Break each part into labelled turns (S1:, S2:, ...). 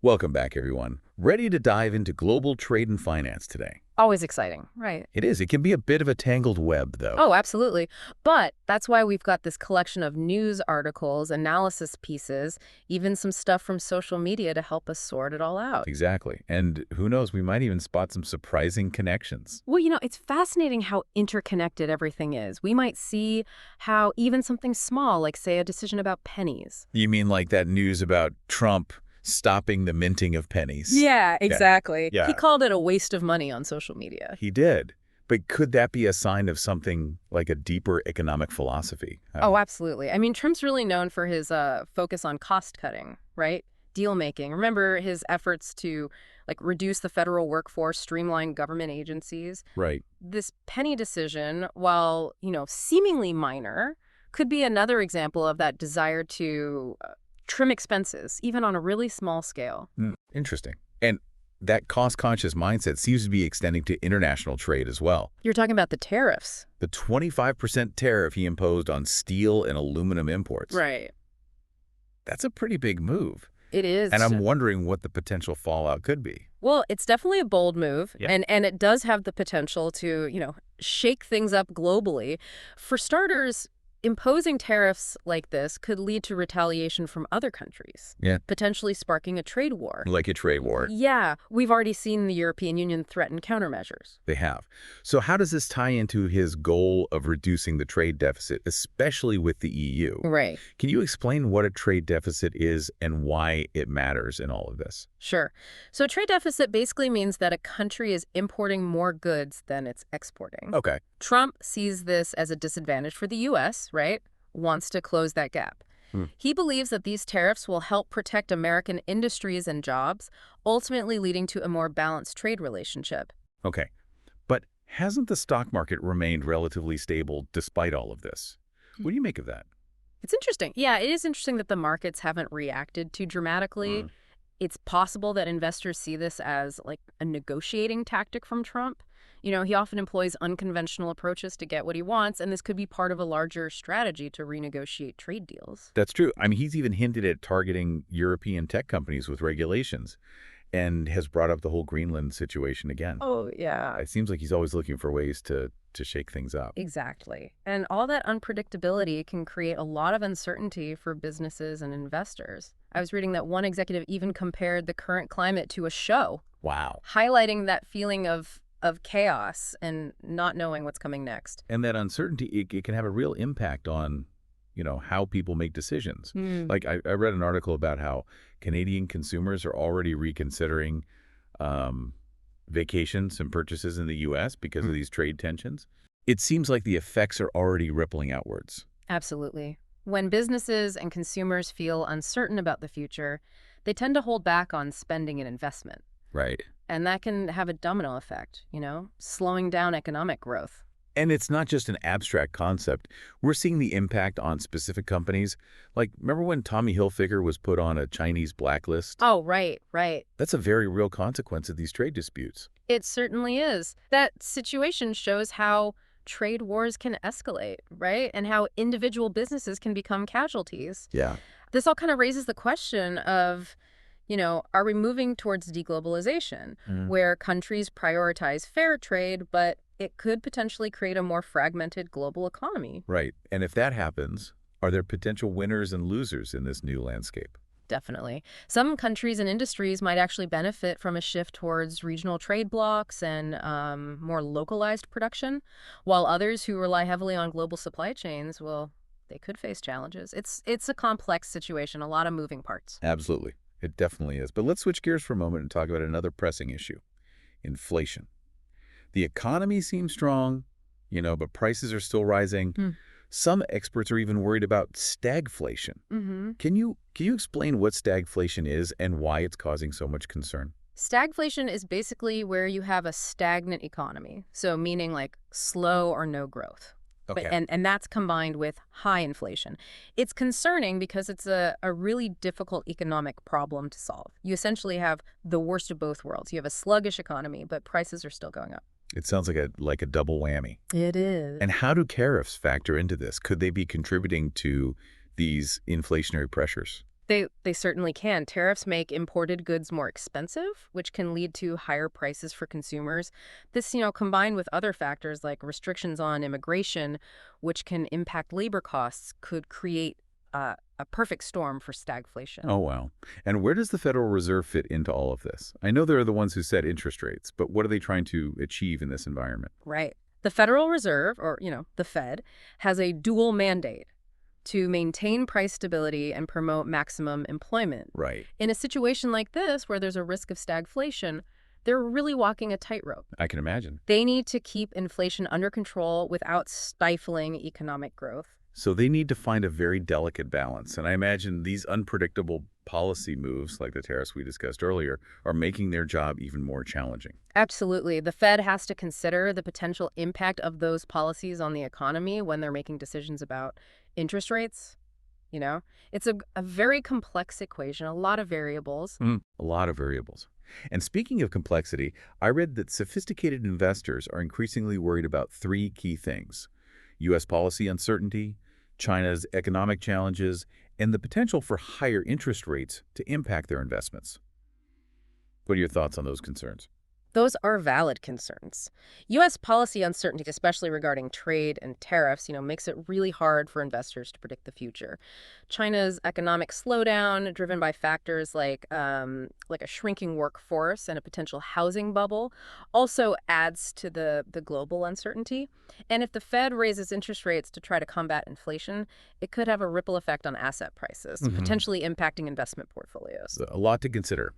S1: Welcome back, everyone. Ready to dive into global trade and finance today?
S2: Always exciting, right?
S1: It is. It can be a bit of a tangled web, though.
S2: Oh, absolutely. But that's why we've got this collection of news articles, analysis pieces, even some stuff from social media to help us sort it all out.
S1: Exactly. And who knows, we might even spot some surprising connections.
S2: Well, it's fascinating how interconnected everything is. We might see how even something small, like, say, a decision about pennies.
S1: You mean like that news about Trump stopping the minting of pennies?
S2: Yeah,
S1: Yeah.
S2: exactly.
S1: Yeah.
S2: He called it a waste of money on social media.
S1: He did. But could that be a sign of something like a deeper economic philosophy?
S2: Oh, absolutely. I mean, Trump's really known for his focus on cost cutting, right? Deal making. Remember his efforts to reduce the federal workforce, streamline government agencies.
S1: Right.
S2: This penny decision, while, seemingly minor, could be another example of that desire to trim expenses, even on a really small scale.
S1: Interesting. And that cost-conscious mindset seems to be extending to international trade as well.
S2: You're talking about the tariffs.
S1: The 25% tariff he imposed on steel and aluminum imports.
S2: Right.
S1: That's a pretty big move.
S2: It is.
S1: And I'm wondering what the potential fallout could be.
S2: Well, it's definitely a bold move,
S1: Yeah.
S2: and it does have the potential to, shake things up globally. For starters, imposing tariffs like this could lead to retaliation from other countries,
S1: Yeah.
S2: potentially sparking a trade war.
S1: Like a trade war.
S2: Yeah, we've already seen the European Union threaten countermeasures.
S1: They have. So how does this tie into his goal of reducing the trade deficit, especially with the EU?
S2: Right.
S1: Can you explain what a trade deficit is and why it matters in all of this?
S2: Sure. So a trade deficit basically means that a country is importing more goods than it's exporting.
S1: Okay.
S2: Trump sees this as a disadvantage for the U.S., right? Wants to close that gap. He believes that these tariffs will help protect American industries and jobs, ultimately leading to a more balanced trade relationship.
S1: Okay. But hasn't the stock market remained relatively stable despite all of this? What do you make of that?
S2: It's interesting. Yeah, it is interesting that the markets haven't reacted too dramatically. It's possible that investors see this as a negotiating tactic from Trump. He often employs unconventional approaches to get what he wants, and this could be part of a larger strategy to renegotiate trade deals.
S1: That's true. I mean, he's even hinted at targeting European tech companies with regulations and has brought up the whole Greenland situation again.
S2: Oh, yeah.
S1: It seems like he's always looking for ways to shake things up.
S2: Exactly. And all that unpredictability can create a lot of uncertainty for businesses and investors. I was reading that one executive even compared the current climate to a show,
S1: Wow.
S2: highlighting that feeling of chaos and not knowing what's coming next.
S1: And that uncertainty, it can have a real impact on, how people make decisions. Like I read an article about how Canadian consumers are already reconsidering vacations and purchases in the U.S. because of these trade tensions. It seems like the effects are already rippling outwards.
S2: Absolutely. When businesses and consumers feel uncertain about the future, they tend to hold back on spending and investment.
S1: Right.
S2: And that can have a domino effect, slowing down economic growth.
S1: And it's not just an abstract concept. We're seeing the impact on specific companies. Like, remember when Tommy Hilfiger was put on a Chinese blacklist?
S2: Oh, right.
S1: That's a very real consequence of these trade disputes.
S2: It certainly is. That situation shows how trade wars can escalate, right? And how individual businesses can become casualties.
S1: Yeah.
S2: This all kind of raises the question of, are we moving towards deglobalization, where countries prioritize fair trade, but it could potentially create a more fragmented global economy?
S1: Right. And if that happens, are there potential winners and losers in this new landscape?
S2: Definitely. Some countries and industries might actually benefit from a shift towards regional trade blocs and more localized production, while others who rely heavily on global supply chains, well, they could face challenges. It's a complex situation, a lot of moving parts.
S1: Absolutely. It definitely is. But let's switch gears for a moment and talk about another pressing issue, inflation. The economy seems strong, but prices are still rising. Some experts are even worried about stagflation. Can you explain what stagflation is and why it's causing so much concern?
S2: Stagflation is basically where you have a stagnant economy, so meaning slow or no growth.
S1: Okay.
S2: And that's combined with high inflation. It's concerning because it's a really difficult economic problem to solve. You essentially have the worst of both worlds. You have a sluggish economy, but prices are still going up.
S1: It sounds like a double whammy.
S2: It is.
S1: And how do tariffs factor into this? Could they be contributing to these inflationary pressures?
S2: They certainly can. Tariffs make imported goods more expensive, which can lead to higher prices for consumers. This, combined with other factors like restrictions on immigration, which can impact labor costs, could create a perfect storm for stagflation.
S1: Oh, wow. And where does the Federal Reserve fit into all of this? I know they're the ones who set interest rates, but what are they trying to achieve in this environment?
S2: Right. The Federal Reserve, or, the Fed, has a dual mandate to maintain price stability and promote maximum employment.
S1: Right.
S2: In a situation like this, where there's a risk of stagflation, they're really walking a tightrope.
S1: I can imagine.
S2: They need to keep inflation under control without stifling economic growth.
S1: So they need to find a very delicate balance. And I imagine these unpredictable policy moves, like the tariffs we discussed earlier, are making their job even more challenging.
S2: Absolutely. The Fed has to consider the potential impact of those policies on the economy when they're making decisions about interest rates. It's a very complex equation, a lot of variables.
S1: A lot of variables. And speaking of complexity, I read that sophisticated investors are increasingly worried about three key things: U.S. policy uncertainty, China's economic challenges, and the potential for higher interest rates to impact their investments. What are your thoughts on those concerns?
S2: Those are valid concerns. U.S. policy uncertainty, especially regarding trade and tariffs, makes it really hard for investors to predict the future. China's economic slowdown, driven by factors like a shrinking workforce and a potential housing bubble, also adds to the global uncertainty. And if the Fed raises interest rates to try to combat inflation, it could have a ripple effect on asset prices, potentially impacting investment portfolios.
S1: A lot to consider.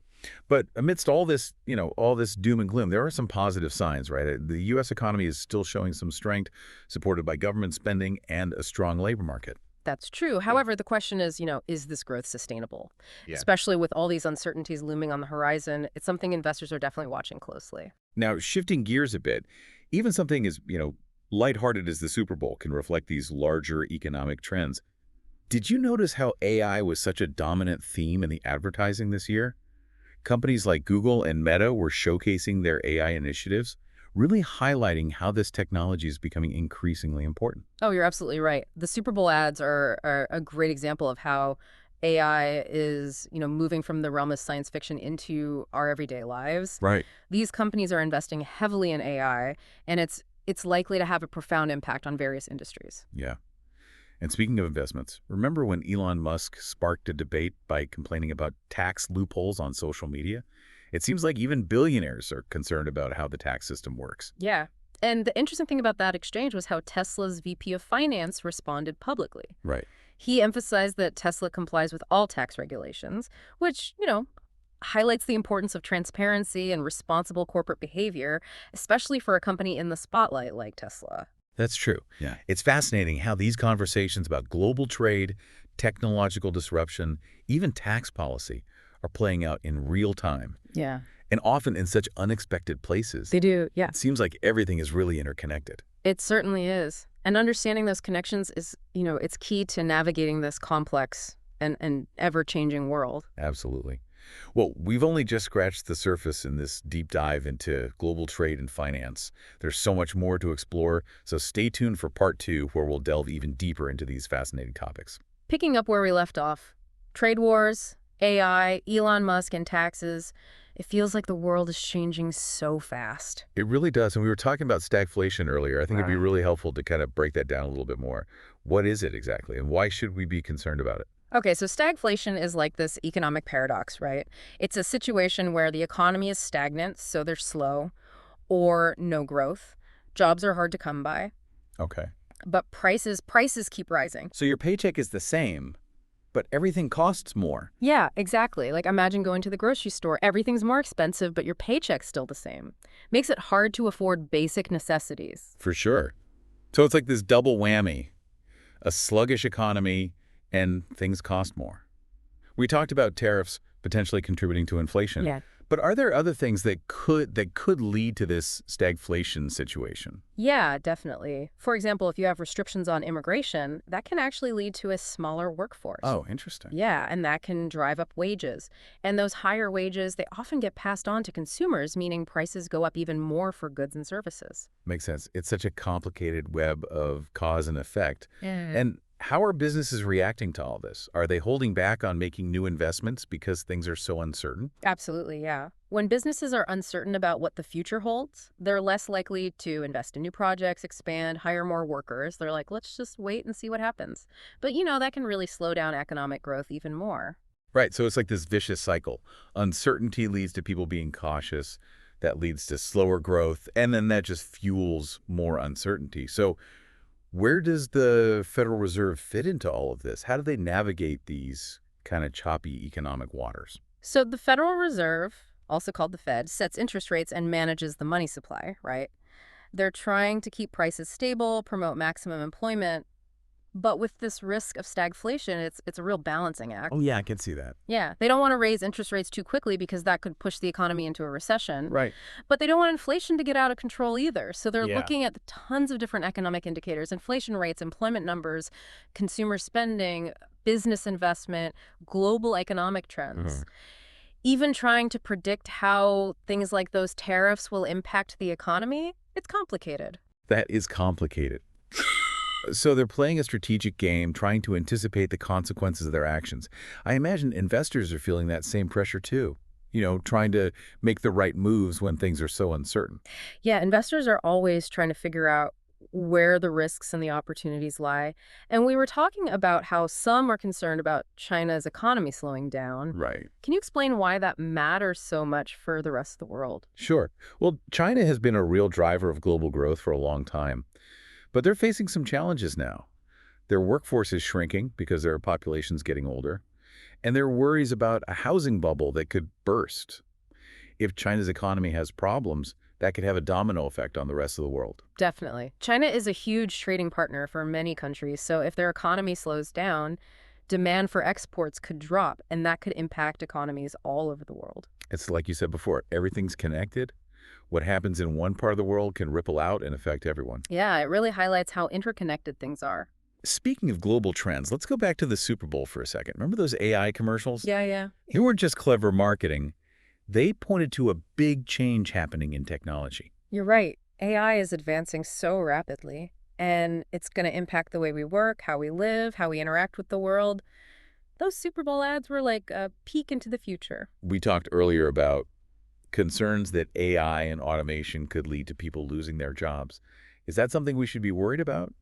S1: But amidst all this, all this doom and gloom, there are some positive signs, right? The U.S. economy is still showing some strength, supported by government spending and a strong labor market.
S2: That's true. However, the question is this growth sustainable?
S1: Yeah.
S2: Especially with all these uncertainties looming on the horizon, it's something investors are definitely watching closely.
S1: Now, shifting gears a bit, even something as, lighthearted as the Super Bowl can reflect these larger economic trends. Did you notice how AI was such a dominant theme in the advertising this year? Companies like Google and Meta were showcasing their AI initiatives, really highlighting how this technology is becoming increasingly important.
S2: Oh, you're absolutely right. The Super Bowl ads are a great example of how AI is, moving from the realm of science fiction into our everyday lives.
S1: Right.
S2: These companies are investing heavily in AI, and it's likely to have a profound impact on various industries.
S1: Yeah. And speaking of investments, remember when Elon Musk sparked a debate by complaining about tax loopholes on social media? It seems like even billionaires are concerned about how the tax system works.
S2: Yeah. And the interesting thing about that exchange was how Tesla's VP of Finance responded publicly.
S1: Right.
S2: He emphasized that Tesla complies with all tax regulations, which, highlights the importance of transparency and responsible corporate behavior, especially for a company in the spotlight like Tesla.
S1: That's true. Yeah. It's fascinating how these conversations about global trade, technological disruption, even tax policy are playing out in real time.
S2: Yeah.
S1: And often in such unexpected places.
S2: They do, yeah.
S1: It seems like everything is really interconnected.
S2: It certainly is. And understanding those connections is, it's key to navigating this complex and ever-changing world.
S1: Absolutely. Well, we've only just scratched the surface in this deep dive into global trade and finance. There's so much more to explore, so stay tuned for part 2, where we'll delve even deeper into these fascinating topics.
S2: Picking up where we left off, trade wars, AI, Elon Musk, and taxes, it feels like the world is changing so fast.
S1: It really does, and we were talking about stagflation earlier. I think it'd be really helpful to kind of break that down a little bit more. What is it exactly, and why should we be concerned about it?
S2: Okay, so stagflation is like this economic paradox, right? It's a situation where the economy is stagnant, so they're slow, or no growth. Jobs are hard to come by.
S1: Okay.
S2: But prices keep rising.
S3: So your paycheck is the same, but everything costs more.
S2: Yeah, exactly. Like imagine going to the grocery store. Everything's more expensive, but your paycheck's still the same. Makes it hard to afford basic necessities.
S1: For sure. So it's like this double whammy. A sluggish economy, and things cost more. We talked about tariffs potentially contributing to inflation.
S2: Yeah.
S1: But are there other things that could lead to this stagflation situation?
S2: Yeah, definitely. For example, if you have restrictions on immigration, that can actually lead to a smaller workforce.
S1: Oh, interesting.
S2: Yeah, and that can drive up wages. And those higher wages, they often get passed on to consumers, meaning prices go up even more for goods and services.
S1: Makes sense. It's such a complicated web of cause and effect. And How are businesses reacting to all this? Are they holding back on making new investments because things are so uncertain?
S2: Absolutely, yeah. When businesses are uncertain about what the future holds, they're less likely to invest in new projects, expand, hire more workers. They're like, let's just wait and see what happens. But, that can really slow down economic growth even more.
S1: Right, so it's like this vicious cycle. Uncertainty leads to people being cautious. That leads to slower growth, and then that just fuels more uncertainty. So where does the Federal Reserve fit into all of this? How do they navigate these kind of choppy economic waters?
S2: So the Federal Reserve, also called the Fed, sets interest rates and manages the money supply, right? They're trying to keep prices stable, promote maximum employment, but with this risk of stagflation, it's a real balancing act.
S1: Oh, yeah, I can see that.
S2: Yeah, they don't want to raise interest rates too quickly because that could push the economy into a recession.
S1: Right.
S2: But they don't want inflation to get out of control either. So they're
S1: Yeah.
S2: looking at tons of different economic indicators: inflation rates, employment numbers, consumer spending, business investment, global economic trends. Even trying to predict how things like those tariffs will impact the economy, it's complicated.
S1: That is complicated. So they're playing a strategic game, trying to anticipate the consequences of their actions. I imagine investors are feeling that same pressure too, trying to make the right moves when things are so uncertain.
S2: Yeah, investors are always trying to figure out where the risks and the opportunities lie. And we were talking about how some are concerned about China's economy slowing down.
S1: Right.
S2: Can you explain why that matters so much for the rest of the world?
S1: Sure. Well, China has been a real driver of global growth for a long time, but they're facing some challenges now. Their workforce is shrinking because their population's getting older, and there are worries about a housing bubble that could burst. If China's economy has problems, that could have a domino effect on the rest of the world.
S2: Definitely. China is a huge trading partner for many countries, so if their economy slows down, demand for exports could drop, and that could impact economies all over the world.
S1: It's like you said before, everything's connected. What happens in one part of the world can ripple out and affect everyone.
S2: Yeah, it really highlights how interconnected things are.
S1: Speaking of global trends, let's go back to the Super Bowl for a second. Remember those AI commercials?
S2: Yeah.
S1: They weren't just clever marketing. They pointed to a big change happening in technology.
S2: You're right. AI is advancing so rapidly, and it's going to impact the way we work, how we live, how we interact with the world. Those Super Bowl ads were like a peek into the future.
S1: We talked earlier about concerns that AI and automation could lead to people losing their jobs. Is that something we should be worried about?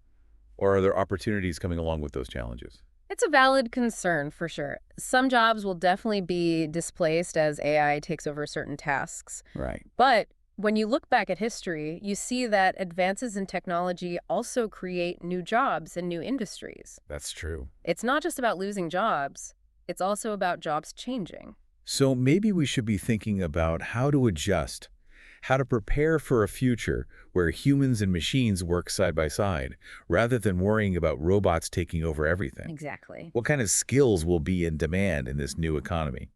S1: Or are there opportunities coming along with those challenges?
S2: It's a valid concern, for sure. Some jobs will definitely be displaced as AI takes over certain tasks.
S1: Right.
S2: But when you look back at history, you see that advances in technology also create new jobs and new industries.
S1: That's true.
S2: It's not just about losing jobs, it's also about jobs changing.
S1: So maybe we should be thinking about how to adjust, how to prepare for a future where humans and machines work side by side, rather than worrying about robots taking over everything.
S2: Exactly.
S1: What kind of skills will be in demand in this new economy?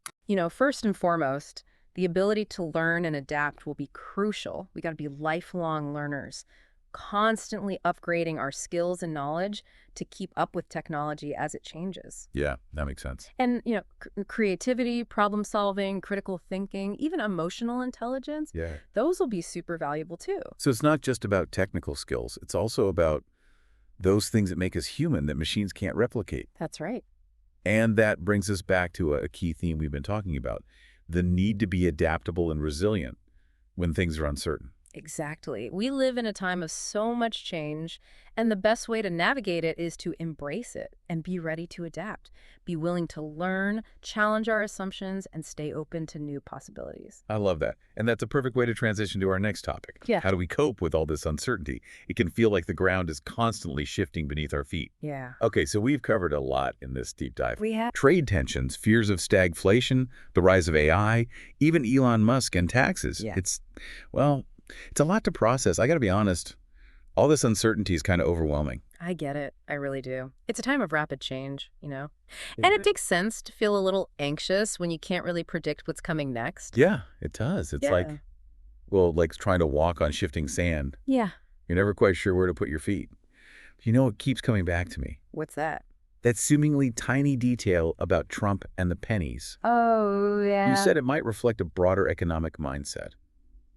S2: First and foremost, the ability to learn and adapt will be crucial. We got to be lifelong learners, constantly upgrading our skills and knowledge to keep up with technology as it changes.
S1: Yeah, that makes sense.
S2: And, creativity, problem solving, critical thinking, even emotional intelligence,
S1: Yeah.
S2: those will be super valuable too.
S1: So it's not just about technical skills. It's also about those things that make us human that machines can't replicate.
S2: That's right.
S1: And that brings us back to a key theme we've been talking about, the need to be adaptable and resilient when things are uncertain.
S2: Exactly. We live in a time of so much change, and the best way to navigate it is to embrace it and be ready to adapt. Be willing to learn, challenge our assumptions, and stay open to new possibilities.
S1: I love that. And that's a perfect way to transition to our next topic.
S2: Yeah.
S1: How do we cope with all this uncertainty? It can feel like the ground is constantly shifting beneath our feet.
S2: Yeah.
S1: Okay, so we've covered a lot in this deep dive.
S2: We have.
S1: Trade tensions, fears of stagflation, the rise of AI, even Elon Musk and taxes.
S2: Yeah.
S1: It's a lot to process. I got to be honest, all this uncertainty is kind of overwhelming.
S2: I get it. I really do. It's a time of rapid change, And it makes sense to feel a little anxious when you can't really predict what's coming next.
S1: Yeah, it does. It's like trying to walk on shifting sand.
S2: Yeah.
S1: You're never quite sure where to put your feet. It keeps coming back to me.
S2: What's that?
S1: That seemingly tiny detail about Trump and the pennies.
S2: Oh, yeah.
S1: You said it might reflect a broader economic mindset.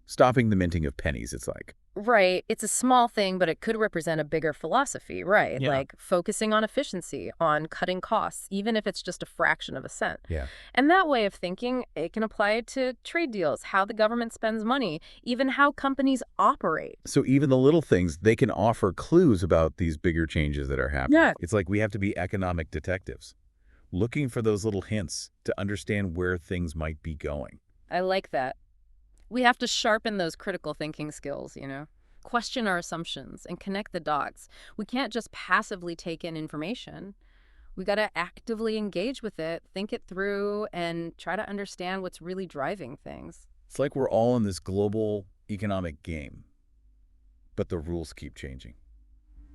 S1: Stopping the minting of pennies, it's like.
S2: Right. It's a small thing, but it could represent a bigger philosophy, right?
S1: Yeah.
S2: Like focusing on efficiency, on cutting costs, even if it's just a fraction of a cent.
S1: Yeah.
S2: And that way of thinking, it can apply to trade deals, how the government spends money, even how companies operate.
S1: So even the little things, they can offer clues about these bigger changes that are happening.
S2: Yeah.
S1: It's like we have to be economic detectives, looking for those little hints to understand where things might be going.
S2: I like that. We have to sharpen those critical thinking skills, question our assumptions and connect the dots. We can't just passively take in information. We got to actively engage with it, think it through, and try to understand what's really driving things.
S1: It's like we're all in this global economic game, but the rules keep changing,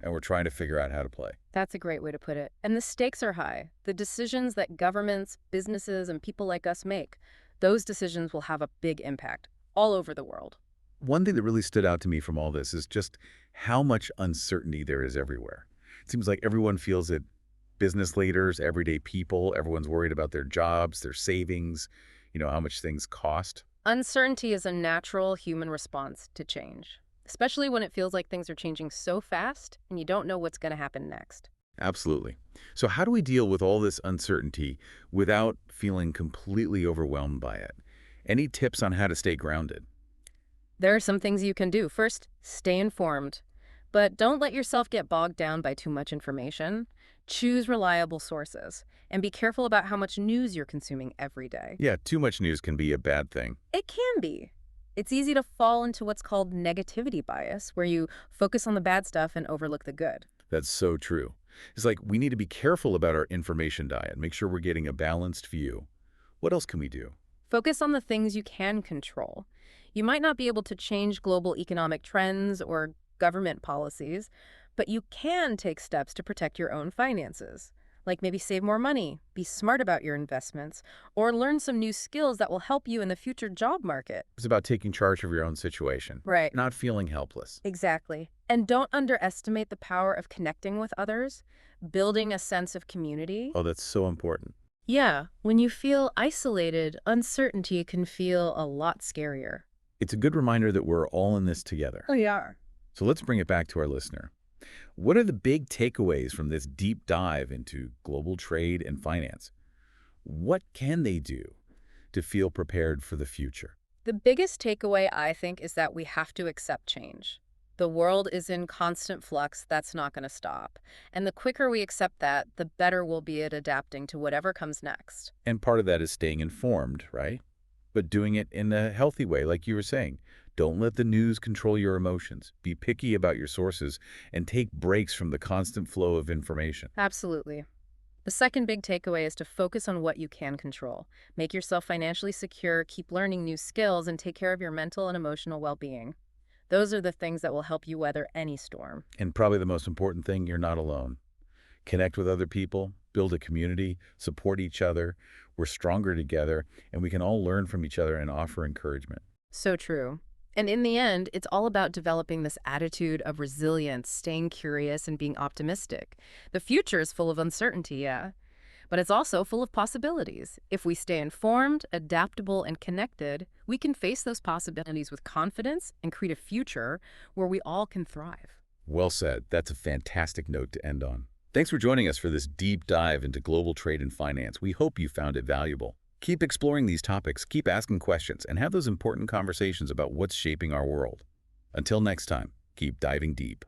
S1: and we're trying to figure out how to play.
S2: That's a great way to put it. And the stakes are high. The decisions that governments, businesses, and people like us make, those decisions will have a big impact all over the world.
S1: One thing that really stood out to me from all this is just how much uncertainty there is everywhere. It seems like everyone feels it. Business leaders, everyday people, everyone's worried about their jobs, their savings, how much things cost.
S2: Uncertainty is a natural human response to change, especially when it feels like things are changing so fast and you don't know what's going to happen next.
S1: Absolutely. So how do we deal with all this uncertainty without feeling completely overwhelmed by it? Any tips on how to stay grounded?
S2: There are some things you can do. First, stay informed, but don't let yourself get bogged down by too much information. Choose reliable sources and be careful about how much news you're consuming every day.
S1: Yeah, too much news can be a bad thing.
S2: It can be. It's easy to fall into what's called negativity bias, where you focus on the bad stuff and overlook the good.
S1: That's so true. It's like we need to be careful about our information diet, make sure we're getting a balanced view. What else can we do?
S2: Focus on the things you can control. You might not be able to change global economic trends or government policies, but you can take steps to protect your own finances. Like maybe save more money, be smart about your investments, or learn some new skills that will help you in the future job market.
S1: It's about taking charge of your own situation,
S2: Right.
S1: not feeling helpless.
S2: Exactly. And don't underestimate the power of connecting with others, building a sense of community.
S1: Oh, that's so important.
S2: Yeah, when you feel isolated, uncertainty can feel a lot scarier.
S1: It's a good reminder that we're all in this together.
S2: We are.
S1: So let's bring it back to our listener. What are the big takeaways from this deep dive into global trade and finance? What can they do to feel prepared for the future?
S2: The biggest takeaway, I think, is that we have to accept change. The world is in constant flux. That's not going to stop. And the quicker we accept that, the better we'll be at adapting to whatever comes next.
S1: And part of that is staying informed, right? But doing it in a healthy way, like you were saying. Don't let the news control your emotions. Be picky about your sources and take breaks from the constant flow of information.
S2: Absolutely. The second big takeaway is to focus on what you can control. Make yourself financially secure, keep learning new skills, and take care of your mental and emotional well-being. Those are the things that will help you weather any storm.
S1: And probably the most important thing, you're not alone. Connect with other people, build a community, support each other. We're stronger together, and we can all learn from each other and offer encouragement.
S2: So true. And in the end, it's all about developing this attitude of resilience, staying curious, and being optimistic. The future is full of uncertainty, yeah, but it's also full of possibilities. If we stay informed, adaptable, and connected, we can face those possibilities with confidence and create a future where we all can thrive.
S1: Well said. That's a fantastic note to end on. Thanks for joining us for this deep dive into global trade and finance. We hope you found it valuable. Keep exploring these topics, keep asking questions, and have those important conversations about what's shaping our world. Until next time, keep diving deep.